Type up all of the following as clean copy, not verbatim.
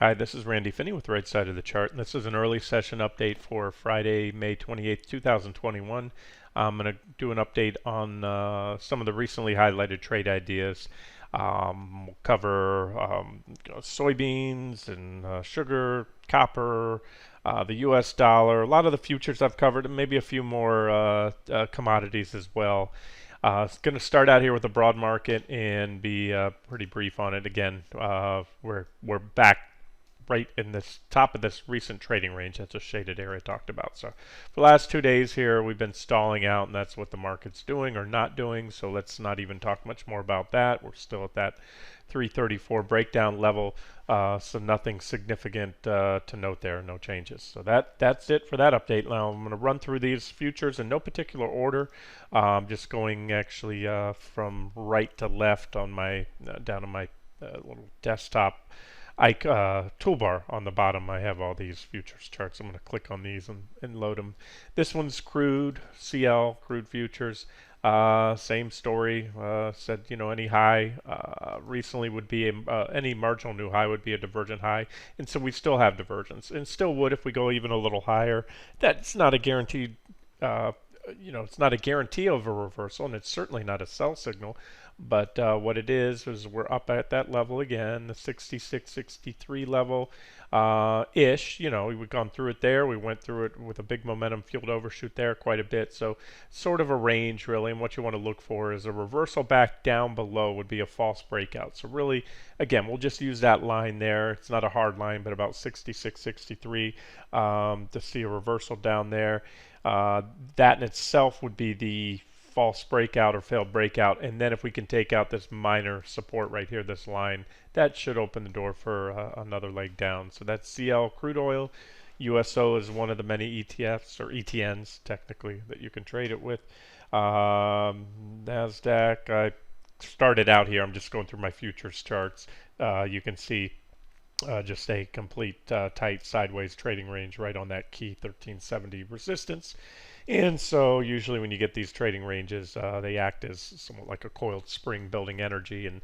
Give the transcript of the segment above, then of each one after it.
Hi, this is Randy Finney with Right Side of the Chart, and this is an early session update for Friday, May 28th, 2021. I'm going to do an update on some of the recently highlighted trade ideas. We'll cover soybeans and sugar, copper, the US dollar, a lot of the futures I've covered, and maybe a few more commodities as well. It's going to start out here with the broad market and be pretty brief on it. Again, we're back right in this top of this recent trading range. That's a shaded area I talked about. So for the last 2 days here, we've been stalling out, and that's what the market's doing or not doing. So let's not even talk much more about that. We're still at that 334 breakdown level, so nothing significant to note there, no changes. So that's it for that update. Now I'm going to run through these futures in no particular order. Just going actually from right to left on my down on my little desktop toolbar on the bottom. I have all these futures charts. I'm going to click on these and load them. This one's crude, CL, crude futures. Same story. Said, any high recently would be any marginal new high would be a divergent high, and so we still have divergence, and still would if we go even a little higher. That's not a guaranteed. It's not a guarantee of a reversal, and it's certainly not a sell signal. But what it is we're up at that level again, the 66, 63 level ish. We've gone through it there. We went through it with a big momentum fueled overshoot there quite a bit. So sort of a range really. And what you want to look for is a reversal back down below would be a false breakout. So really, again, we'll just use that line there. It's not a hard line, but about 66, 63 to see a reversal down there. That in itself would be the false breakout or failed breakout, and then if we can take out this minor support right here, this line, that should open the door for another leg down. So that's CL crude oil. USO is one of the many ETFs or ETNs technically that you can trade it with. NASDAQ, I started out here, I'm just going through my futures charts. You can see just a complete tight sideways trading range right on that key 1370 resistance. And so usually when you get these trading ranges, they act as somewhat like a coiled spring building energy. And,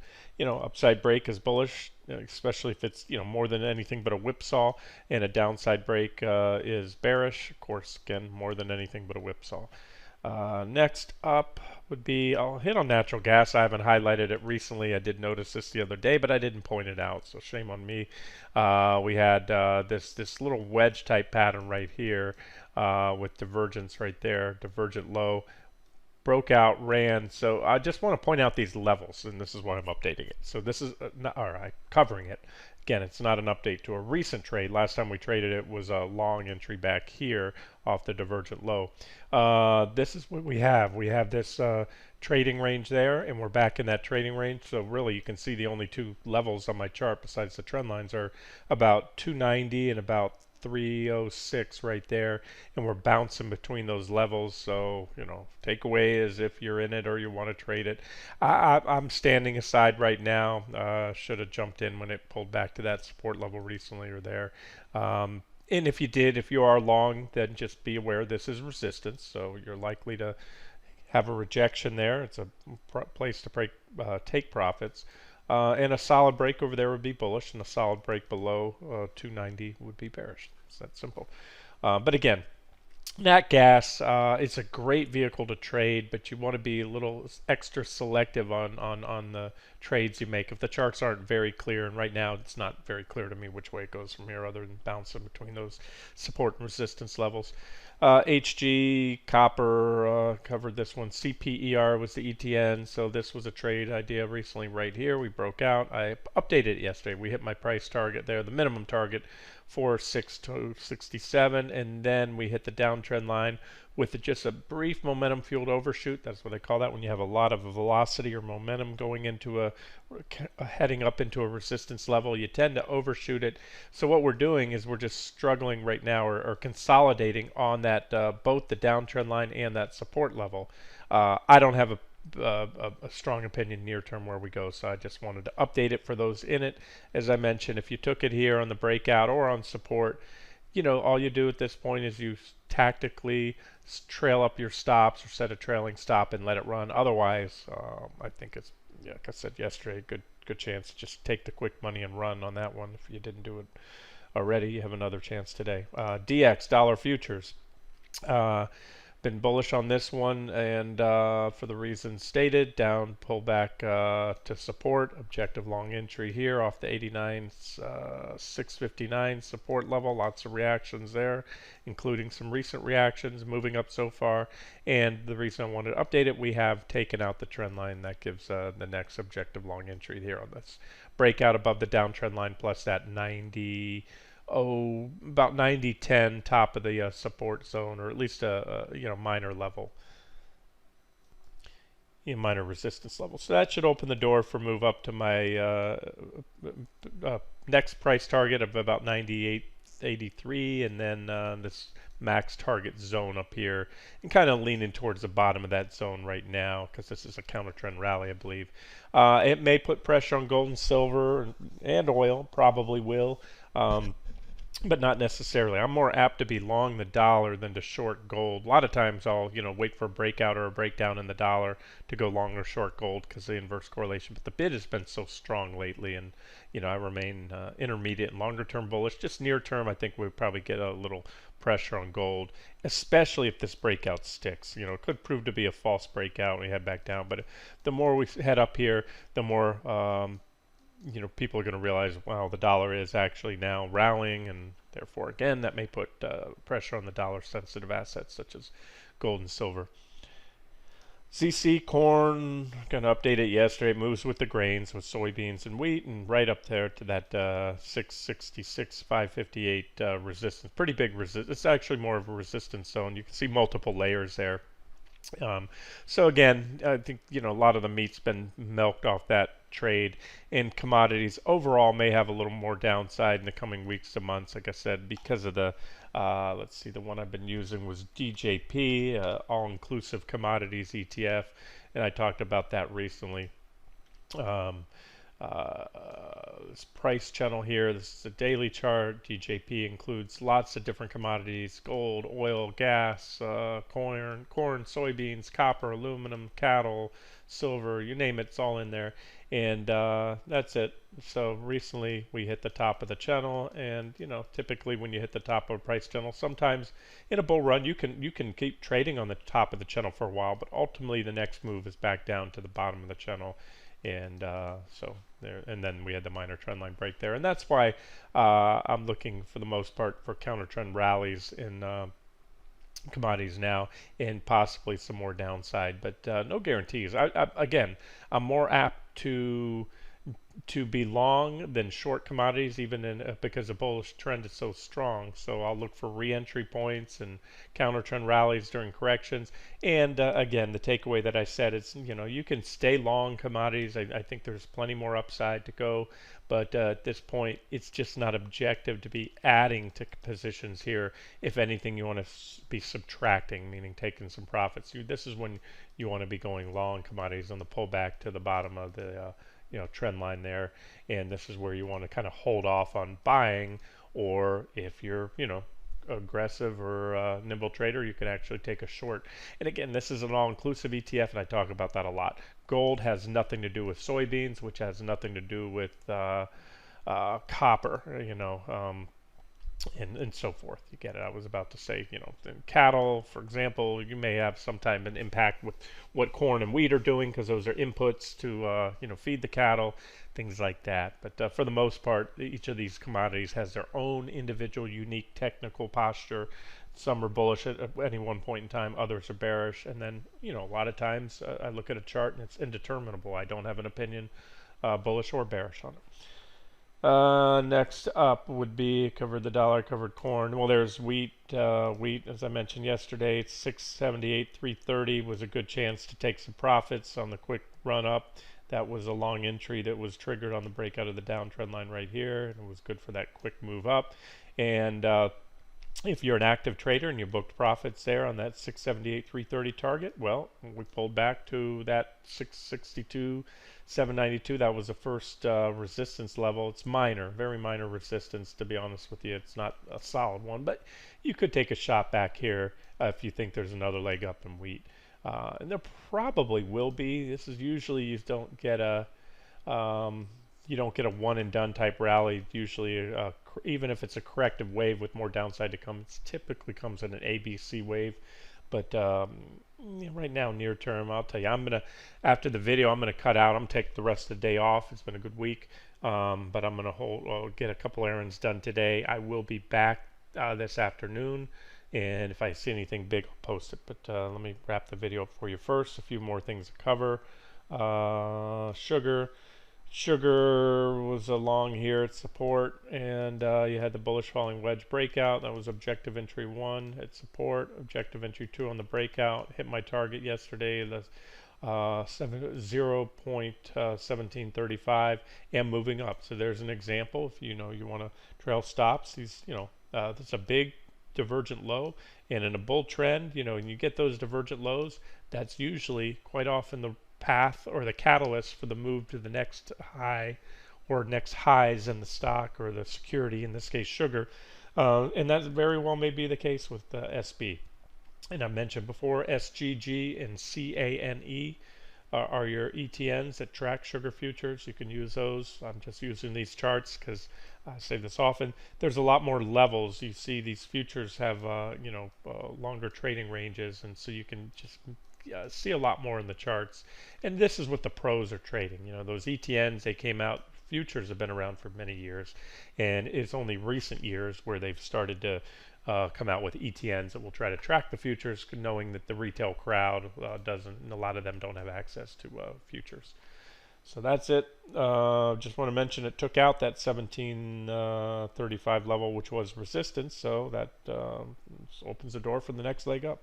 upside break is bullish, especially if it's, more than anything but a whipsaw. And a downside break is bearish. Of course, again, more than anything but a whipsaw. Next up would be, I'll hit on natural gas. I haven't highlighted it recently. I did notice this the other day, but I didn't point it out, so shame on me. We had this little wedge type pattern right here with divergence right there, divergent low, broke out, ran. So I just want to point out these levels, and this is why I'm updating it. So this is covering it. Again, it's not an update to a recent trade. Last time we traded it was a long entry back here off the divergent low. This is what we have. We have this trading range there, and we're back in that trading range. So really, you can see the only two levels on my chart besides the trend lines are about 290 and about 306 right there, and we're bouncing between those levels. So takeaway is if you're in it or you want to trade it, I'm standing aside right now. Should have jumped in when it pulled back to that support level recently or there. And if you are long, then just be aware this is resistance, so you're likely to have a rejection there. It's a place to take profits. And a solid break over there would be bullish, and a solid break below 290 would be bearish. It's that simple. But again, nat gas, it's a great vehicle to trade, but you want to be a little extra selective on the trades you make. If the charts aren't very clear, and right now it's not very clear to me which way it goes from here other than bouncing between those support and resistance levels. HG, copper, covered this one. CPER was the ETN, so this was a trade idea recently right here. We broke out. I updated it yesterday. We hit my price target there, the minimum target, 4.6267, and then we hit the downtrend line with just a brief momentum fueled overshoot. That's what they call that when you have a lot of velocity or momentum going into heading up into a resistance level. You tend to overshoot it. So what we're doing is we're just struggling right now or consolidating on that both the downtrend line and that support level. I don't have a strong opinion near term where we go, so I just wanted to update it for those in it. As I mentioned, if you took it here on the breakout or on support, all you do at this point is you tactically trail up your stops or set a trailing stop and let it run. Otherwise, I think it's, like I said yesterday, a good good chance to just take the quick money and run on that one. If you didn't do it already, you have another chance today. DX, dollar futures. Uh, been bullish on this one, and for the reasons stated, down pullback to support, objective long entry here off the 89 659 support level. Lots of reactions there, including some recent reactions, moving up so far. And the reason I wanted to update it, we have taken out the trend line. That gives the next objective long entry here on this breakout above the downtrend line plus that 90. About 90-10 top of the support zone, or at least a minor level, minor resistance level. So that should open the door for move up to my next price target of about 98.83, and then this max target zone up here, and kind of leaning towards the bottom of that zone right now because this is a counter trend rally, I believe. It may put pressure on gold and silver and oil, probably will. But not necessarily. I'm more apt to be long the dollar than to short gold. A lot of times I'll, wait for a breakout or a breakdown in the dollar to go long or short gold because of the inverse correlation. But the bid has been so strong lately, and I remain intermediate and longer term bullish. Just near term, I think we'll probably get a little pressure on gold, especially if this breakout sticks. It could prove to be a false breakout and we head back down. But the more we head up here, the more people are going to realize, wow, the dollar is actually now rallying, and therefore, again, that may put pressure on the dollar-sensitive assets such as gold and silver. ZC corn, going to update it yesterday. It moves with the grains with soybeans and wheat, and right up there to that 666, 558 resistance. Pretty big resistance. It's actually more of a resistance zone. You can see multiple layers there. So again, I think a lot of the meat's been milked off that trade, and commodities overall may have a little more downside in the coming weeks to months. Like I said, because of the let's see, the one I've been using was DJP, all-inclusive commodities ETF, and I talked about that recently. This price channel here, this is a daily chart. DJP includes lots of different commodities: gold, oil, gas, corn, soybeans, copper, aluminum, cattle, silver, you name it, it's all in there. And that's it. So recently we hit the top of the channel, and typically when you hit the top of a price channel, sometimes in a bull run you can keep trading on the top of the channel for a while, but ultimately the next move is back down to the bottom of the channel. And so there, and then we had the minor trend line break there, and that's why I'm looking for the most part for counter trend rallies in commodities now, and possibly some more downside, but no guarantees. Again, I'm more apt to be long than short commodities, even in because the bullish trend is so strong. So I'll look for re-entry points and counter trend rallies during corrections. And again, the takeaway that I said is, you can stay long commodities. I think there's plenty more upside to go, but at this point, it's just not objective to be adding to positions here. If anything, you want to be subtracting, meaning taking some profits. This is when you want to be going long commodities on the pullback to the bottom of the trend line there, and this is where you want to kind of hold off on buying, or if you're aggressive or nimble trader, you can actually take a short. And again, this is an all-inclusive ETF, and I talk about that a lot. Gold has nothing to do with soybeans, which has nothing to do with copper, and so forth. You get it. I was about to say, cattle, for example, you may have sometime an impact with what corn and wheat are doing, because those are inputs to feed the cattle, things like that. But for the most part, each of these commodities has their own individual unique technical posture. Some are bullish at any one point in time, others are bearish, and then a lot of times I look at a chart and it's indeterminable. I don't have an opinion, bullish or bearish on it. Next up would be covered the dollar, covered corn. Well, there's wheat. Wheat, as I mentioned yesterday, it's 678, 330 was a good chance to take some profits on the quick run up. That was a long entry that was triggered on the breakout of the downtrend line right here, and it was good for that quick move up. And if you're an active trader and you booked profits there on that 678, 330 target, well, we pulled back to that 662, 792. That was the first resistance level. It's minor, very minor resistance, to be honest with you. It's not a solid one, but you could take a shot back here if you think there's another leg up in wheat. And there probably will be. This is usually, you don't get a You don't get a one and done type rally. Usually, even if it's a corrective wave with more downside to come, it typically comes in an ABC wave. But right now, near term, I'll tell you, after the video, I'm gonna cut out. I'm gonna take the rest of the day off. It's been a good week, but I'm gonna get a couple errands done today. I will be back this afternoon, and if I see anything big, I'll post it. But let me wrap the video up for you first. A few more things to cover. Sugar was along here at support, and you had the bullish falling wedge breakout. That was objective entry 1 at support, objective entry 2 on the breakout. Hit my target yesterday, the 0.1735, and moving up. So there's an example. If you want to trail stops, that's a big divergent low, and in a bull trend, and you get those divergent lows, that's usually quite often the path or the catalyst for the move to the next high or next highs in the stock or the security, in this case sugar, and that very well may be the case with SB. And I mentioned before, SGG and CANE are your ETNs that track sugar futures. You can use those. I'm just using these charts because I say this often. There's a lot more levels. You see these futures have longer trading ranges, and so you can just see a lot more in the charts. And this is what the pros are trading. Those ETNs, they came out, futures have been around for many years, and it's only recent years where they've started to come out with ETNs that will try to track the futures, knowing that the retail crowd doesn't, and a lot of them don't have access to futures. So that's it. Just want to mention it took out that 1735 level, which was resistance, so that opens the door for the next leg up.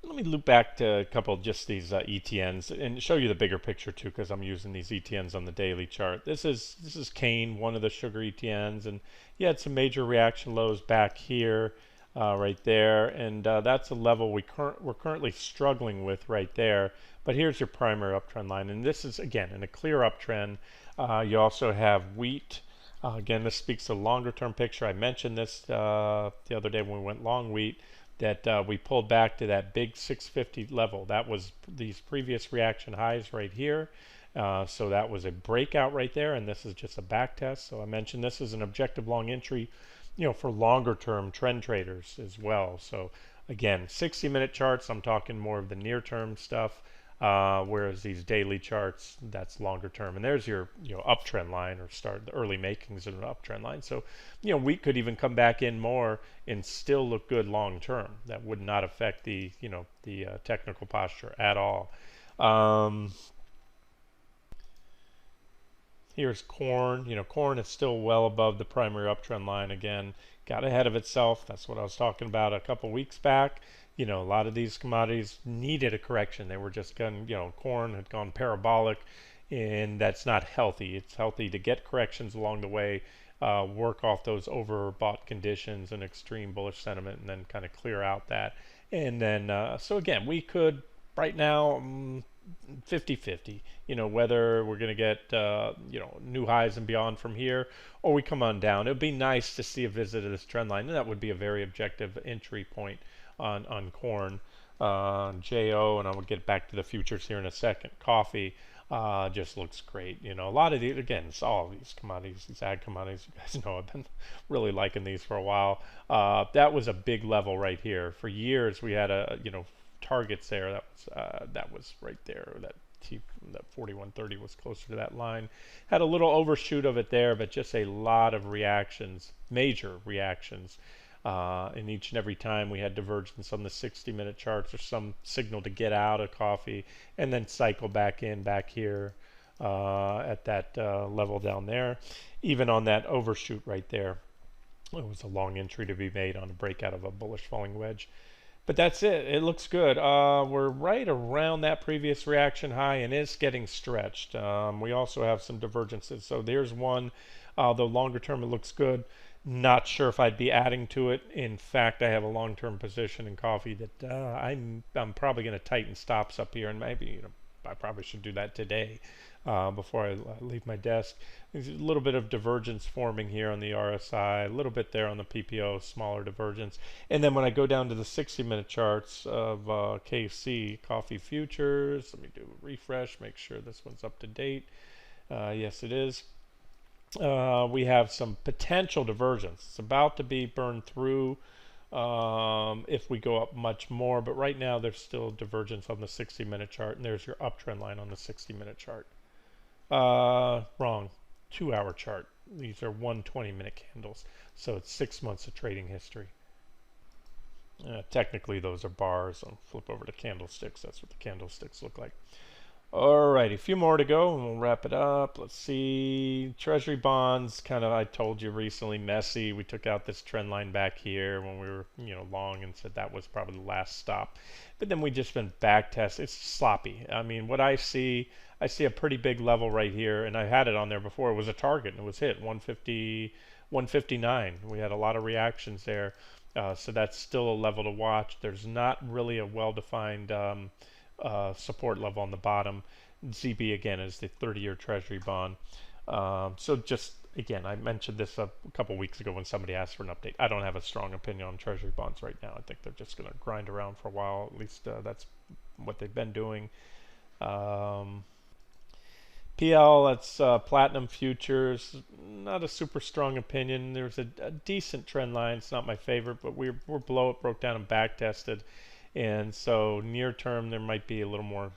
Let me loop back to a couple of just these ETNs and show you the bigger picture too, because I'm using these ETNs on the daily chart. This is Kane, one of the sugar ETNs, and you had some major reaction lows back here, right there, and that's a level we're currently struggling with right there. But here's your primary uptrend line, and this is again in a clear uptrend. You also have wheat. Again, this speaks to the longer term picture. I mentioned this the other day when we went long wheat, that we pulled back to that big 650 level. That was these previous reaction highs right here. So that was a breakout right there, and this is just a back test. So I mentioned this is an objective long entry, for longer term trend traders as well. So again, 60-minute charts, I'm talking more of the near term stuff, whereas these daily charts, that's longer term. And there's your uptrend line, or start the early makings of an uptrend line. So we could even come back in more and still look good long term. That would not affect the technical posture at all. Here's corn. Corn is still well above the primary uptrend line. Again, got ahead of itself. That's what I was talking about a couple weeks back. A lot of these commodities needed a correction. They were just corn had gone parabolic, and that's not healthy. It's healthy to get corrections along the way, work off those overbought conditions and extreme bullish sentiment, and then kind of clear out that. And then, so again, we could right now 50-50, whether we're going to get new highs and beyond from here, or we come on down. It would be nice to see a visit of this trend line, and that would be a very objective entry point on corn. JO, and I will get back to the futures here in a second. Coffee just looks great. A lot of these, again, it's all these commodities, these ag commodities, you guys know I've been really liking these for a while. That was a big level right here. For years we had targets there. That was right there. That 4130 was closer to that line. Had a little overshoot of it there, but just a lot of reactions, major reactions. And each and every time we had divergence on the 60-minute charts or some signal to get out of coffee, and then cycle back here at that level down there. Even on that overshoot right there, it was a long entry to be made on a breakout of a bullish falling wedge. But that's it. It looks good. We're right around that previous reaction high, and it's getting stretched. We also have some divergences. So there's one. Though longer term, it looks good. Not sure if I'd be adding to it. In fact, I have a long-term position in coffee that I'm probably going to tighten stops up here, and maybe I probably should do that today. before I leave my desk. There's a little bit of divergence forming here on the RSI, a little bit there on the PPO, smaller divergence. And then when I go down to the 60-minute charts of KC, coffee futures, let me do a refresh, make sure this one's up to date. Yes, it is. We have some potential divergence. It's about to be burned through if we go up much more, but right now there's still divergence on the 60-minute chart, and there's your uptrend line on the 60-minute chart. Wrong. 2-hour chart. These are 120-minute candles, so it's 6 months of trading history. Technically, those are bars. I'll flip over to candlesticks. That's what the candlesticks look like. Alright, a few more to go and we'll wrap it up. Let's see. Treasury bonds, kind of, I told you recently, messy. We took out this trend line back here when we were, long and said that was probably the last stop. But then we just been back test. It's sloppy. I mean, what I see a pretty big level right here, and I had it on there before. It was a target and it was hit 150, 159. We had a lot of reactions there. So that's still a level to watch. There's not really a well-defined support level on the bottom. ZB again is the 30-year Treasury bond. So just again, I mentioned this a couple weeks ago when somebody asked for an update. I don't have a strong opinion on Treasury bonds right now. I think they're just going to grind around for a while. At least that's what they've been doing. PL, that's platinum futures. Not a super strong opinion. There's a decent trend line. It's not my favorite, but we're below it, broke down and back tested. And so near term, there might be a little more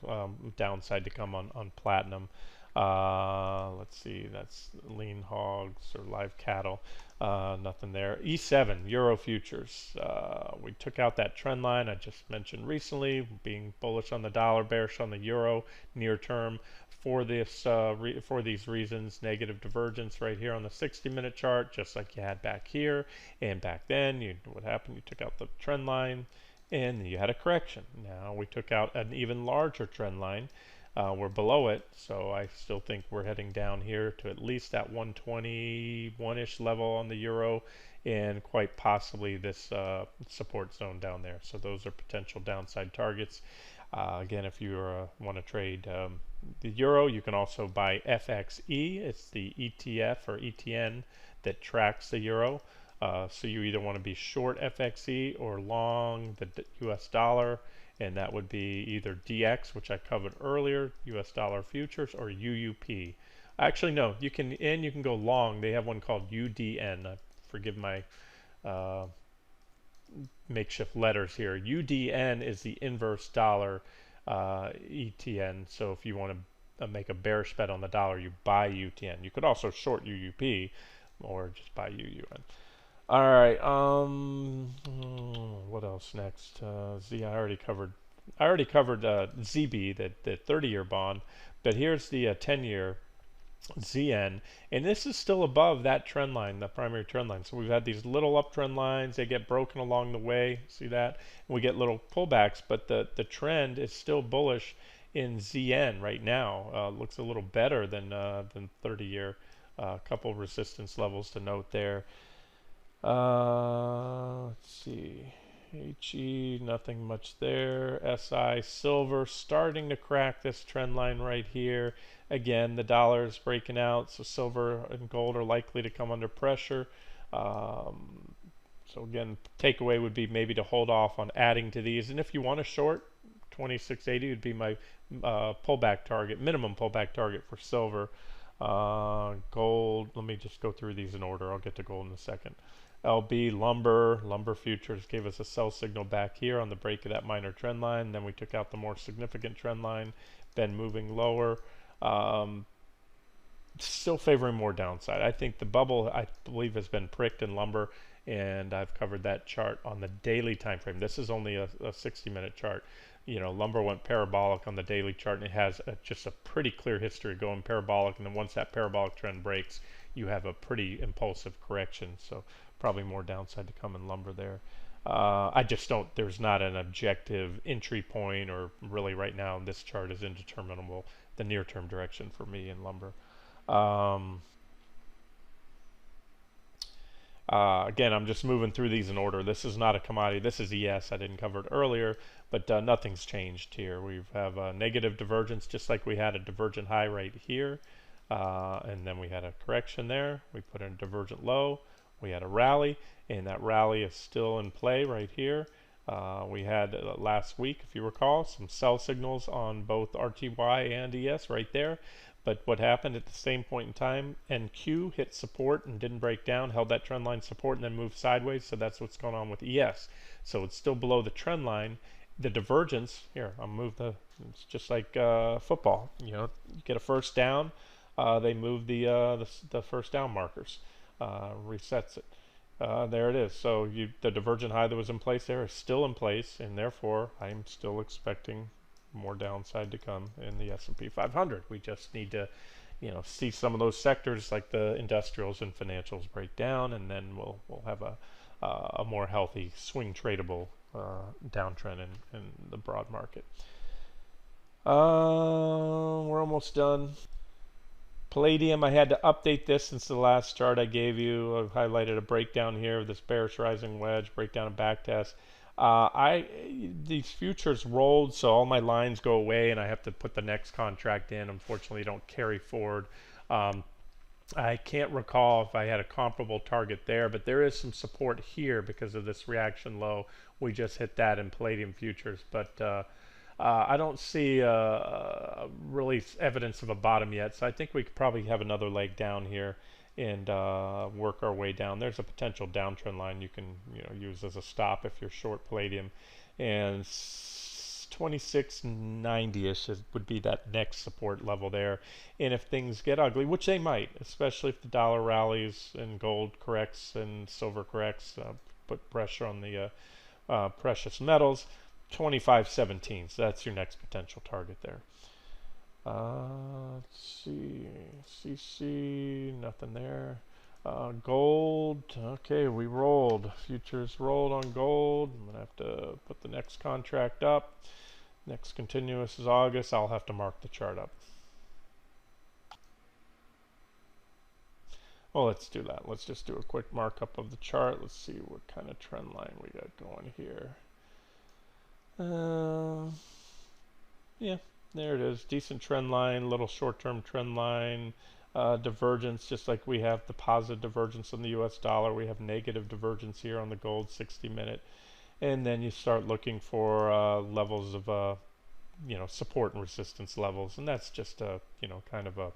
downside to come on platinum. Let's see, that's lean hogs or live cattle. Nothing there. E7, Euro futures. We took out that trend line I just mentioned recently, being bullish on the dollar, bearish on the euro near term. For this, for these reasons, negative divergence right here on the 60-minute chart, just like you had back here and back then. What happened? You took out the trend line, and you had a correction. Now we took out an even larger trend line. We're below it, so I still think we're heading down here to at least that 121-ish level on the euro, and quite possibly this support zone down there. So those are potential downside targets. Again, if you want to trade the euro, you can also buy FXE. It's the ETF or ETN that tracks the euro. So you either want to be short FXE or long the US dollar, and that would be either DX, which I covered earlier, US dollar futures, or UUP. Actually, no, you can go long. They have one called UDN. Forgive my makeshift letters here. UDN is the inverse dollar ETN. So if you want to make a bearish bet on the dollar, you buy UTN. You could also short UUP or just buy UUN. All right. What else next? Z. I already covered ZB, the 30-year bond, but here's the 10-year ZN, and this is still above that trend line, the primary trend line. So we've had these little uptrend lines. They get broken along the way. See that? And we get little pullbacks, but the trend is still bullish in ZN right now. Looks a little better than 30-year. Couple resistance levels to note there. Let's see. HE, nothing much there. SI, silver, starting to crack this trend line right here. Again, the dollar is breaking out, so silver and gold are likely to come under pressure. So again, takeaway would be maybe to hold off on adding to these. And if you want to short, 2680 would be my pullback target, minimum pullback target for silver. Gold, let me just go through these in order. I'll get to gold in a second. LB, lumber futures gave us a sell signal back here on the break of that minor trend line. Then we took out the more significant trend line, been moving lower. Still favoring more downside. I think the bubble, I believe, has been pricked in lumber, and I've covered that chart on the daily time frame. This is only a 60-minute chart. Lumber went parabolic on the daily chart, and it has just a pretty clear history going parabolic, and then once that parabolic trend breaks, you have a pretty impulsive correction. So probably more downside to come in lumber there. I just don't, there's not an objective entry point, or really right now this chart is indeterminable, the near-term direction for me in lumber. Again, I'm just moving through these in order. This is not a commodity. This is ES. I didn't cover it earlier, but nothing's changed here. We have a negative divergence, just like we had a divergent high right here, and then we had a correction there. We put in a divergent low. We had a rally, and that rally is still in play right here. We had last week, if you recall, some sell signals on both RTY and ES right there. But what happened at the same point in time, NQ hit support and didn't break down, held that trend line support and then moved sideways. So that's what's going on with ES. So it's still below the trend line. The divergence, here, I'll move it's just like football. You know, you get a first down, they move the first down markers, resets it. There it is. So the divergent high that was in place there is still in place, and therefore I'm still expecting more downside to come in the S&P 500. We just need to, see some of those sectors like the industrials and financials break down, and then we'll have a more healthy swing tradable downtrend in the broad market. We're almost done. Palladium, I had to update this since the last chart I gave you. I've highlighted a breakdown here of this bearish rising wedge, breakdown and backtest. These futures rolled, so all my lines go away, and I have to put the next contract in. Unfortunately, don't carry forward. I can't recall if I had a comparable target there, but there is some support here because of this reaction low. We just hit that in Palladium futures, but I don't see really evidence of a bottom yet, so I think we could probably have another leg down here and work our way down. There's a potential downtrend line you can use as a stop if you're short palladium, and 2690-ish would be that next support level there. And if things get ugly, which they might, especially if the dollar rallies and gold corrects and silver corrects, put pressure on the precious metals, 2517. So that's your next potential target there. Let's see, CC, nothing there. Gold, okay, we rolled. Futures rolled on gold. I'm gonna have to put the next contract up. Next continuous is August. I'll have to mark the chart up. Well, let's do that. Let's just do a quick markup of the chart. Let's see what kind of trend line we got going here. Yeah. There it is, decent trend line, little short-term trend line, divergence, just like we have the positive divergence in the US dollar. We have negative divergence here on the gold 60-minute. And then you start looking for levels of, support and resistance levels. And that's just, kind of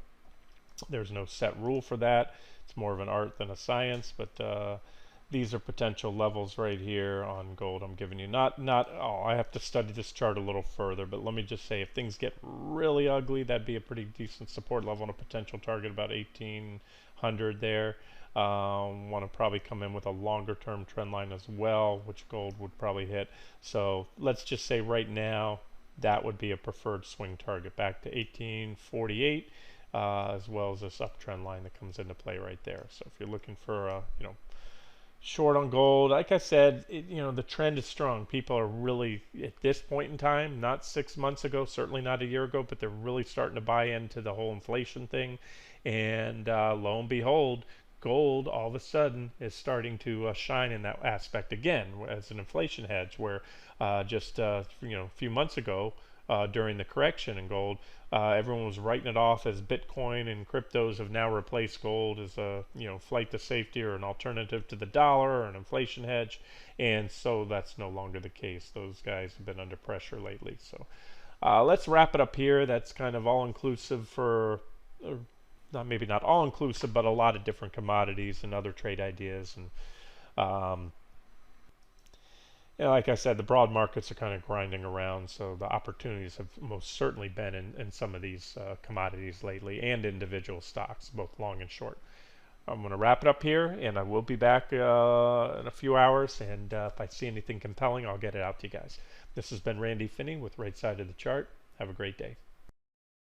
there's no set rule for that. It's more of an art than a science, but these are potential levels right here on gold I'm giving you. I have to study this chart a little further, but let me just say if things get really ugly, that'd be a pretty decent support level and a potential target about 1800 there. Want to probably come in with a longer term trend line as well, which gold would probably hit. So let's just say right now that would be a preferred swing target back to 1848, as well as this uptrend line that comes into play right there. So if you're looking for short on gold, like I said, the trend is strong. People are really, at this point in time, not 6 months ago, certainly not a year ago, but they're really starting to buy into the whole inflation thing. And lo and behold, gold all of a sudden is starting to shine in that aspect again as an inflation hedge, where just a few months ago, during the correction in gold, everyone was writing it off as Bitcoin and cryptos have now replaced gold as a flight to safety or an alternative to the dollar or an inflation hedge, and so that's no longer the case. Those guys have been under pressure lately. So let's wrap it up here. That's kind of all inclusive for maybe not all inclusive, but a lot of different commodities and other trade ideas. And like I said, the broad markets are kind of grinding around, so the opportunities have most certainly been in some of these commodities lately and individual stocks, both long and short. I'm going to wrap it up here, and I will be back in a few hours, and if I see anything compelling, I'll get it out to you guys. This has been Randy Finney with Right Side of the Chart. Have a great day.